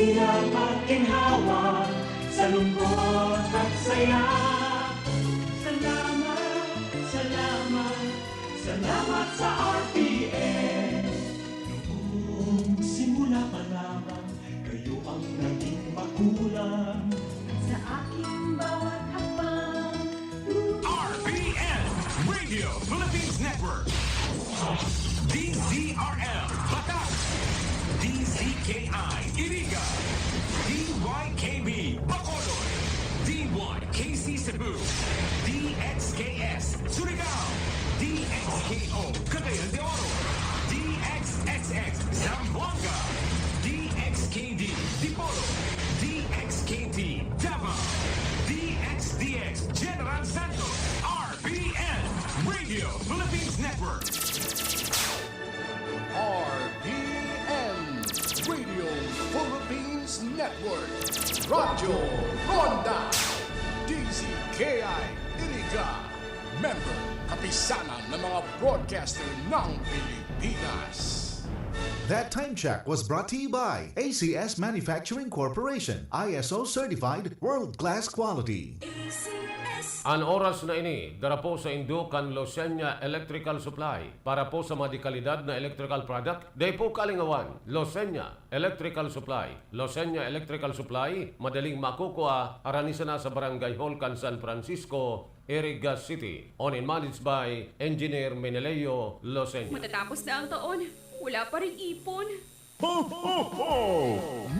hirap at ginhawa, sa lungkot at saya. Salamat, salamat, salamat sa RPN. Noong simula pa lamang, kayo ang naging magulang sa aking bawat hakbang. RPN Radio Philippines Network, DZRL Batak, DZKI Iriga, DYKB Bacolod, DYKC Cebu, DXKS Surigao, DXKO Cagayan de Oro, DXXX Zamboanga, DXKD Dipolo, DXKT Davao, DXDX General Santos, RPN Radio Philippines Network. RPN Radio Philippines Network. Radyo Ronda. DZKI Iriga. Member kapisanan ng mga broadcaster ng Pilipinas. That time check was brought to you by ACS Manufacturing Corporation, ISO certified world-class quality. Ang oras na ini, darapo sa Indukan Losenya Electrical Supply para po sa mga dekalidad na electrical product. Day po kalingawan, Losenya Electrical Supply. Losenya Electrical Supply, madaling makukuha, aranisa na sa Barangay Hall, San Francisco, Iriga City. Owned and managed by Engineer Meneleo Losenya. Matatapos na ang taon, wala pa rin ipon. Ho, ho, ho!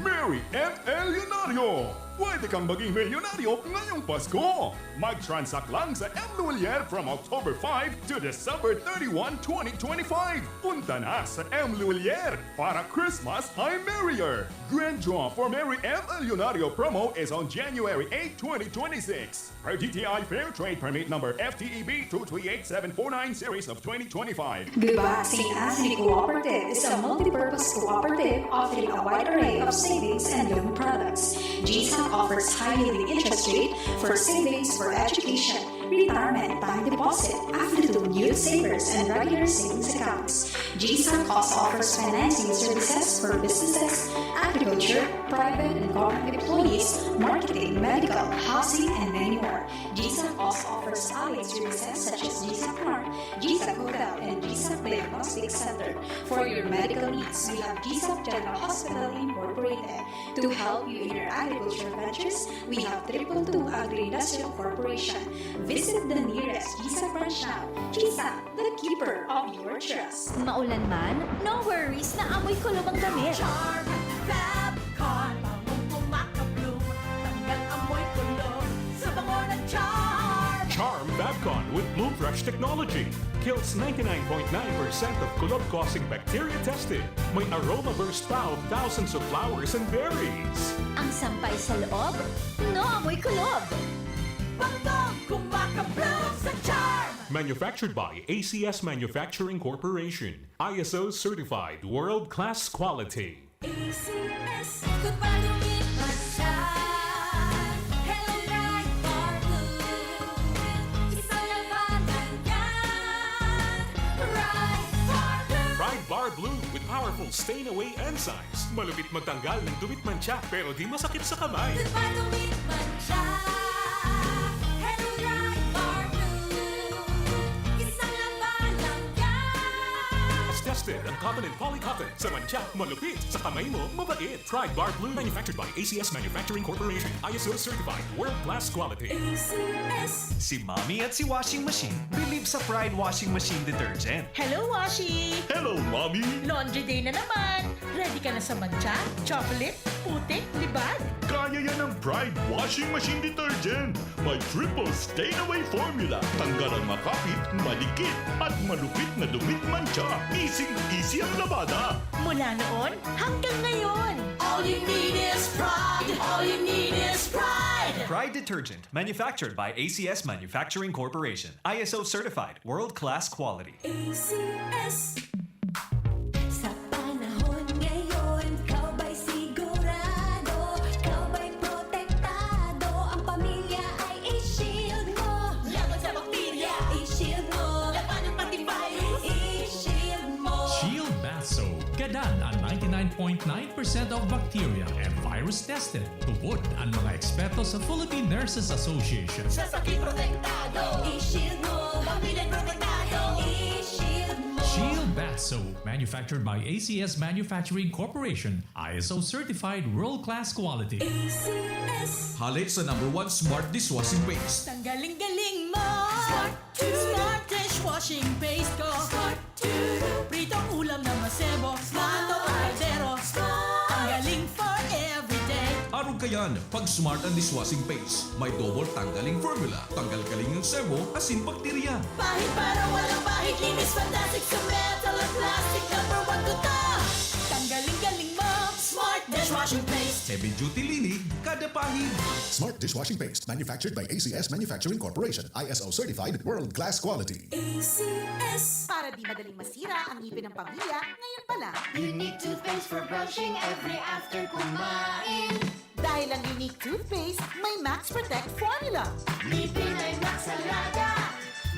Merry and Elionario! Pwede kang maging milyonaryo ngayong Pasko! Mag-transact lang sa M. Lulier from October 5 to December 31, 2025! Punta na sa M. Lulier para Christmas ay merrier! Grand draw for Merry M. Elionario promo is on January 8, 2026. Per DTI Fair Trade Permit number FTEB 238749 series of 2025. Buhay St. Anthony Cooperative is a multi-purpose cooperative offering a wide array of savings and loan products. GSAM offers high-yielding interest rate for savings for education, retirement, time deposit, affluent youth savers, and regular savings accounts. GSAM also offers financing services for businesses, agriculture, private and government employees, marketing, medical, housing, and many more. GSAM also offers allied services such as GSAM Farm, GSAM Hotel, and GSAM Diagnostic Center. For your medical needs, we have GSAM General Hospital Incorporated. To help you in your agriculture ventures, we have 222 Agri-Industrial Corporation. Visit the nearest GSAM branch now. GSAM, the keeper of your trust. Maulan man, no worries na amoy kulob ang damit. Charm, Fabcon, bangong kumakabloom, tanggal amoy kulob sa bango ng Charm. Charm Babcon with Bloom Fresh technology. Kills 99.9% of kulob-causing bacteria tested. May aroma burst pa of thousands of flowers and berries. Ang sampay sa loob, no amoy kulob. Bangong kumakabloom sa Charm. Manufactured by ACS Manufacturing Corporation. ISO certified world-class quality. ACS, kung palungit pa siya. Hello, bright bar blue. Isang labanan yan. Bright bar blue. Pride Bar Blue with powerful stain-away enzymes. Malupit magtanggal ng dumit mancha pero di masakit sa kamay. Kung palungit pa siya. Hello, bright bar blue. Isang labanan yan. As tested ang cotton and polycotton. Sa mancha, malupit. Sa kamay mo, mabait. Pride Bar Blue manufactured by ACS Manufacturing Corporation. ISO certified world-class quality. ACS. Si Mommy at si Washing Machine believe sa Pride Washing Machine Detergent. Hello, Washi! Hello, Mommy! Laundry day na naman. Ready ka na sa mancha, chocolate, putik, libag? Kaya yan ang Pride Washing Machine Detergent. May triple stain-away formula. Tanggal ang makapit, malikit, at malupit na dumit mancha. Easy ang labada. Mula noon hanggang ngayon. All you need is pride. All you need is pride. Pride Detergent, manufactured by ACS Manufacturing Corporation. ISO certified world-class quality. ACS. Sa panahon ngayon, ikaw ba'y sigurado? Ikaw ba'y protektado? Ang pamilya ay i-shield mo. Laban sa bakterya, i-shield mo. Laban ng pati virus, i-shield mo. Shield Bath Soap. Get Gadan ang 99.9% of bacteria and virus tested. Tubod ang mga eksperto sa Philippine Nurses Association. Sa sakit protektado, i-shield mo. Pamilya protektado, i-shield mo. Shield Bath Soap, manufactured by ACS Manufacturing Corporation, ISO certified world-class quality. ACS. Halit sa #1 smart dishwashing paste. Tanggaling-galing mo. Smart dishwashing paste ko. Pritong ulam na masebo. Mato kaldero. Tanggaling for everyday. Araw kayan, pag smart ang dishwashing paste, may double tanggaling formula. Tanggal-galing ng sebo, asin bakterya. Pahit para walang pahit. Linis fantastic sa metal at plastic. #1 ko to. Tanggaling-galing mo. Smart dishwashing paste. Heavy duty linig, kada pahid. Smart dishwashing paste manufactured by ACS Manufacturing Corporation. ISO certified world-class quality. ACS. Para di madaling masira ang ngipin ng pamilya, ngayon pa lang. Unique toothpaste for brushing every after kumain. Dahil ang unique toothpaste, may Max Protect formula. Ngipin ay Max Alaga.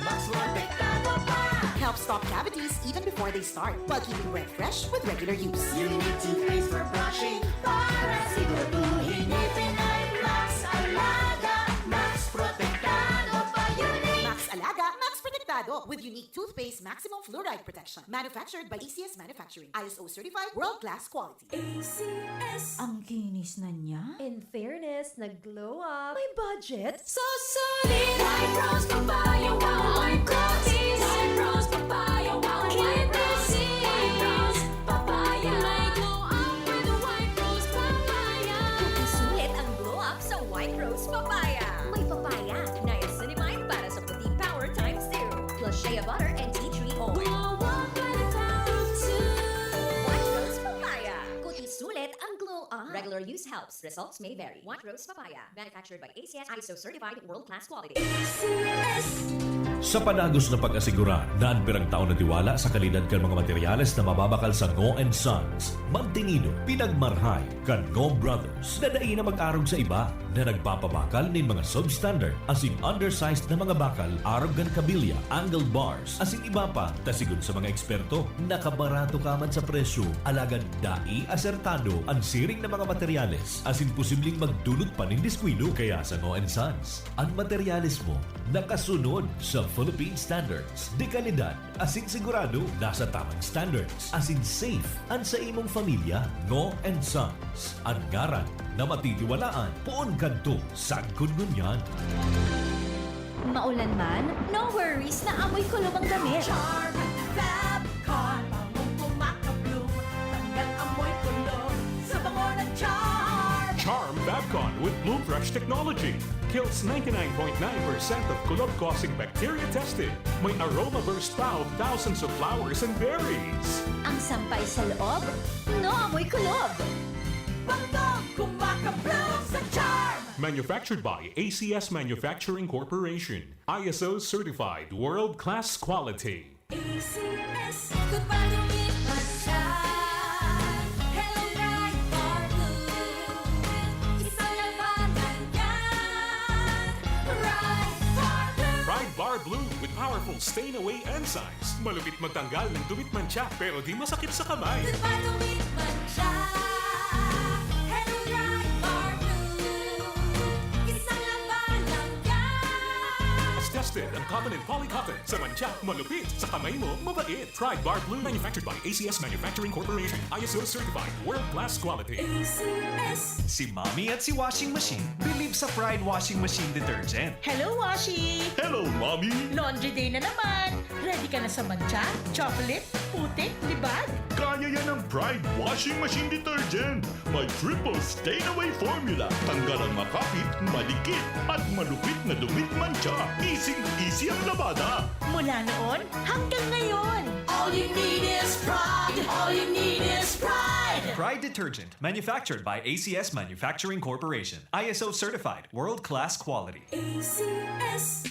Max protektado pa. Helps stop cavities even before they start, while keeping breath fresh with regular use. Unique toothpaste for brushing. Para siguraduhin ngipin ay Max Alaga. Max protektado pa. Unique. Max Alaga, Max Protectado with unique toothpaste maximum fluoride protection. Manufactured by ACS Manufacturing. ISO certified world-class quality. ACS. Ang kinis na niya. In fairness, nag-glow up. May budget? So solid. White rose papaya, wow, white roses. White rose papaya, wow, white roses. White rose papaya. May glow up with the white rose papaya. Sulit ang glow up sa White Rose Papaya. May papaya, niacinamide para sa puti power times 2. Plus shea butter and tea tree oil. Wow, wow, by the count of 2. White Rose Papaya. Kuti sulit ang glow up. Regular use helps. Results may vary. White Rose Papaya. Manufactured by ACS ISO certified world-class quality. Sa panagos na pag-asigura na ang pirang taon na tiwala sa kalidad kan mga materyales na mababakal sa Ngo & Sons, mantinido, pinagmarhay kan Ngo Brothers na dai na mag-arog sa iba na nagpapabakal nin mga substandard asing undersized na mga bakal, arog gan kabilya, angled bars, asing iba pa, tasigon sa mga eksperto, nakabarato kaman sa presyo, alagan dai asertado ang siring na mga materyales, asing posibleng magdulot pa nin diskwido. Kaya sa Ngo & Sons, ang materyales mo nakasunod sa Philippine standards. De kalidad, asing sigurado, nasa tamang standards. Asing safe, ang sa imong familia, Ngo & Sons. Ang ngaran na matitiwalaan, poon kanto, sagkod ngunyan. Maulan man, no worries na amoy kulob ang damit. Charm, Fabcon, pangong pumakabloom. Tanggal amoy kulo sa bango ng charm. Charm Babcon with Bloom Fresh technology kills 99.9% of kulob-causing bacteria tested. May aroma burst pa of thousands of flowers and berries. Ang sampay sa loob, no amoy kulob. Bangong kumakabloom sa charm. Manufactured by ACS Manufacturing Corporation. ISO certified world-class quality. ACS. Goodbye to me, Hello, bright bar blue. Isang labanan yan. Bright bar blue. Pride Bar Blue with powerful stain-away enzymes. Malupit magtanggal ng dumit mancha pero di masakit sa kamay. Goodbye to me, Hello, bright bar blue. Isang labanan yan. As tested ang cotton and polycotton. Sa mancha, malupit. Sa kamay mo, mabait. Pride Bar Blue manufactured by ACS Manufacturing Corporation. ISO certified world-class quality. ACS. Si Mommy at si Washing Machine believe sa Pride Washing Machine Detergent. Hello, Washi! Hello, Mommy! Laundry day na naman. Ready ka na sa mancha, chocolate, putik, libag? Kaya yan ang Pride Washing Machine Detergent. May triple stain-away formula. Tanggal ang makapit, malikit, at malupit na dumit mancha. Easy ang labada. Mula noon hanggang ngayon. All you need is pride. All you need is pride. Pride Detergent, manufactured by ACS Manufacturing Corporation. ISO certified world-class quality. ACS.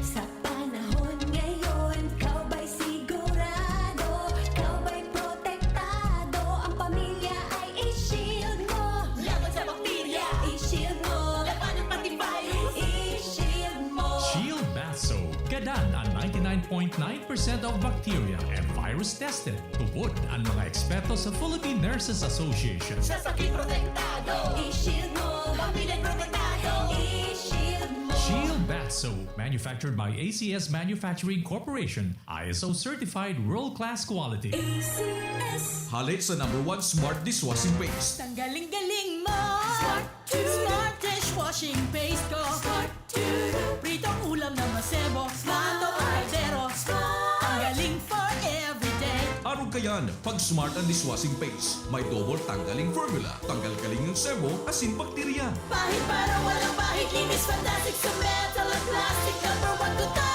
Sa panahon ngayon, kau ba'y sigurado? Kau ba'y protektado? Ang pamilya ay i-shield mo. Laban sa bakterya, i-shield mo. Laban ng pati virus, i-shield mo. Shield Bath Soap. Gadan ang 99.9% of bacteria and virus tested. Tubod ang mga eksperto sa Philippine Nurses Association. Sa sakit protektado, i-shield mo, pamilya protektado, i-shield mo. Shield Bath Soap, manufactured by ACS Manufacturing Corporation, ISO certified world-class quality. ACS. Halik sa #1 Smart Dishwashing Paste. Tanggaling-galing mo. Smart dishwashing paste ko. Pritong ulam na masebo. Plato o kaldero. Tanggaling for everyday. Araw kayan, pag Smart ang Dishwashing Paste, may double tanggaling formula. Tanggal-galing ng sebo, asin bakterya. Pahit para walang pahit. Linis fantastic sa metal at plastic. #1 ko to.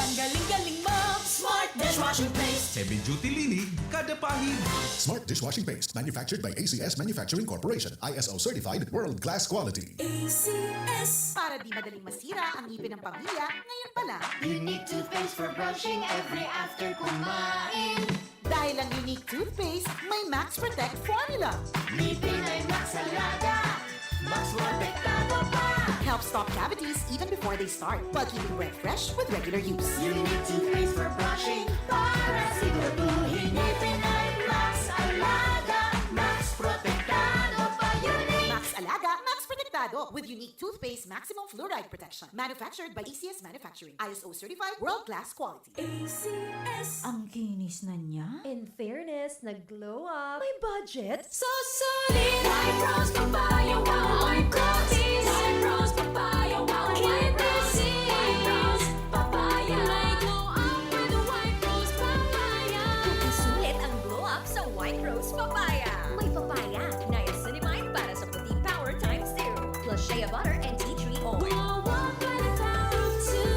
Tanggaling-galing mo. Smart dishwashing paste. Heavy duty linig, kada pahid. Smart Dishwashing Paste, manufactured by ACS Manufacturing Corporation, ISO certified world-class quality. ACS. Para di madaling masira ang ngipin ng pamilya, ngayon pa lang. Unique toothpaste for brushing every after kumain. Dahil ang unique toothpaste, may Max Protect formula. Ngipin ay Max Alaga. Max protektado pa. Helps stop cavities even before they start, while keeping breath fresh with regular use. Unique toothpaste for brushing. Para siguraduhin ngipin ay Max Alaga. Max protektado pa. Unique. Max Alaga, Max Protectado with unique toothpaste maximum fluoride protection. Manufactured by ACS Manufacturing. ISO certified world-class quality. ACS. Ang kinis na niya. In fairness, nag-glow up. May budget. So solid. White rose papaya, wow, white roses. White rose papaya, wow, white roses. White rose papaya. May glow up with the white rose papaya. Sulit ang glow up sa White Rose Papaya. May papaya, niacinamide para sa puti power times 2. Plus shea butter and tea tree oil. Glow up with the power too.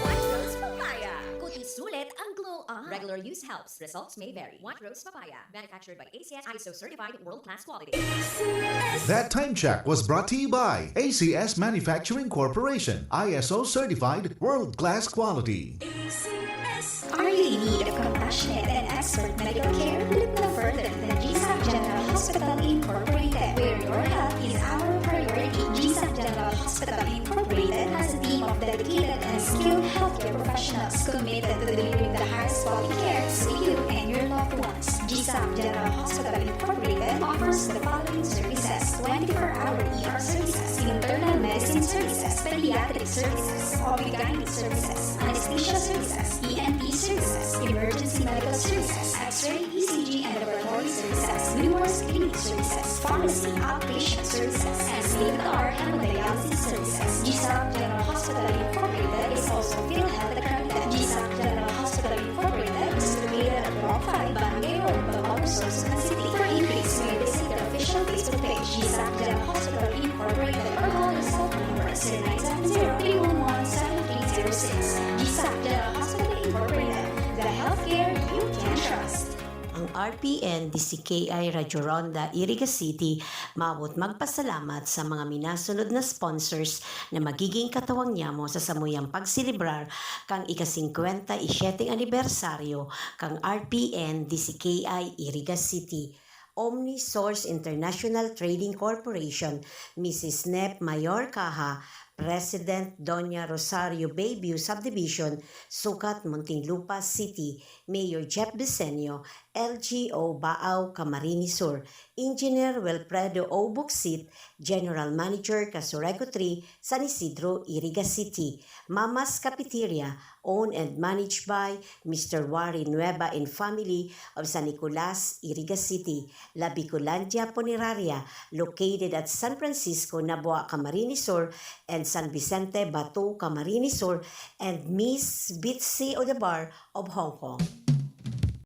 White Rose Papaya. Kuti sulit ang glow up. Regular use helps. Results may vary. White Rose Papaya. Manufactured by ACS ISO certified world-class quality. That time check was brought to you by ACS Manufacturing Corporation, ISO certified world-class quality. ACS. Are you in need of compassionate and expert medical care? Look no further than GSAP General Hospital Incorporated, where your health is our priority. GSAP General Hospital Incorporated has a team of dedicated and skilled healthcare professionals committed to delivering the highest quality care to you and your loved ones. GSAP General Hospital Incorporated offers the following services: 24-hour ER services, internal medicine services, pediatric services, OB/GYN services, anesthesia services, ENT services, emergency medical services, X-ray, ECG, and laboratory services, numerous clinic services, pharmacy, outpatient services, and state-of-the-art hemodialysis services. GSAP General Hospital Incorporated is also PhilHealth accredited. GSAP General Hospital Incorporated is located at Block 5, Barangay Road, Bacolod, Sorsogon City. For inquiries, may visit their official Facebook page, GSAP General Hospital Incorporated, or call their cell phone number 0970-311-7306. GSAP General Hospital Incorporated, the healthcare you can trust. Ang RPN DCKI Radyo Ronda, Iriga City, mabot magpasalamat sa mga minasunod na sponsors na magiging katawang nyamo sa samuyang pagsilibrar kang ika-57 anibersaryo kang RPN DCKI Iriga City. OmniSource International Trading Corporation, Mrs. Nep Mayor Caja, President Doña Rosario Bayview Subdivision, Sukat, Muntinlupa City, Mayor Jeff Bisenio, LGO Baaw, Camarines Sur, Engineer Wilfredo O. Buxit, General Manager Casureco 3, San Isidro, Iriga City, Mama's Cafeteria, owned and managed by Mr. Wari Nueva and family of San Nicolas, Iriga City, La Bicolandia Puneraria, located at San Francisco, Nabua, Camarines Sur, and San Vicente, Batu, Camarines Sur, and Miss Bitsy Odebar of Hong Kong.